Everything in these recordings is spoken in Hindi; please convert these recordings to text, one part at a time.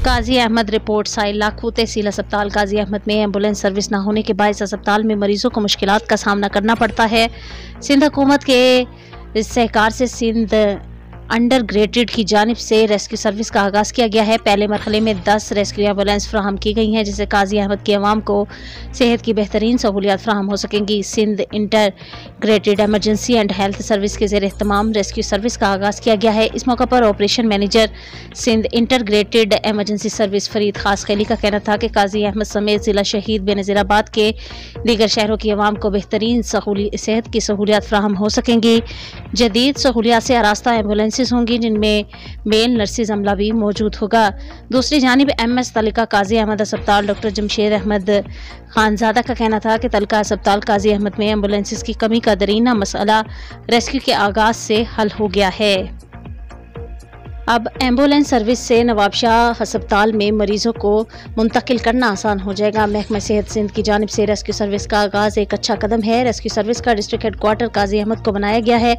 गाजी अहमद रिपोर्ट साइल लाखू तहसील अस्पताल गाजी अहमद में एम्बुलेंस सर्विस न होने के बायस अस्पताल में मरीजों को मुश्किलात का सामना करना पड़ता है। सिंध हुकूमत के सहकार से सिंध अंडर ग्रेडेड की जानिब से रेस्क्यू सर्विस का आगाज़ किया गया है। पहले मरहले में 10 रेस्क्यू एम्बुलेंस फ्राहम की गई हैं, जिससे गाजी अहमद की आवाम को सेहत की बेहतरीन सहूलियात फ्राहम हो सकेंगी। Sindh integrated emergency and health service के ज़ेर तमाम रेस्क्यू सर्विस का आगाज़ किया गया है। इस मौके पर operation manager Sindh integrated emergency service Farid Khaskheli का कहना था कि गाजी अहमद समेत ज़िला शहीद बेनज़ीराबाद के दीगर शहरों की आवाम को बेहतरीन सेहत की सहूलियात फ्राहम हो सकेंगी। जदीद सहूलियात से आरास्ता एम्बुलेंस होंगी, जिनमें मेल नर्सिस अमला भी मौजूद होगा। दूसरी जानिब MS तलका गाजी अहमद अस्पताल डॉक्टर जमशेद अहमद खानजादा का कहना था कि तलका अस्पताल गाजी अहमद में एम्बुलेंस की कमी का दरीना मसला रेस्क्यू के आगाज से हल हो गया है। अब एम्बुलेंस सर्विस से नवाबशाह अस्पताल में मरीजों को मुंतकिल करना आसान हो जाएगा। महकमा सेहत सिंध की जानिब से रेस्क्यू सर्विस का आगाज़ एक अच्छा कदम है। रेस्क्यू सर्विस का डिस्ट्रिक्ट हेडक्वार्टर गाजी अहमद को बनाया गया है।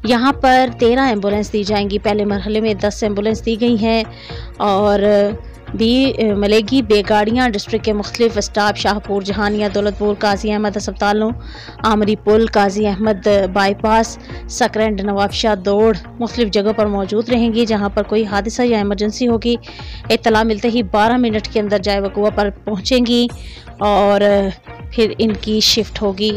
यहाँ पर 13 एम्बुलेंस दी जाएंगी। पहले मरहले में 10 एम्बुलेंस दी गई हैं और भी मिलेगी। बेगाड़ियाँ डिस्ट्रिक्ट के मुख्तलिफ स्टाफ शाहपुर, जहानिया, दौलतपुर, गाजी अहमद अस्पतालों, आमरी पुल, गाजी अहमद बाईपास, सकरंड, नवाबशाह, दौड़ मुख्तलिफ जगहों पर मौजूद रहेंगी। जहाँ पर कोई हादसा या इमरजेंसी होगी, इत्तला मिलते ही 12 मिनट के अंदर जाए वकुआ पर पहुँचेंगी और फिर इनकी शिफ्ट होगी।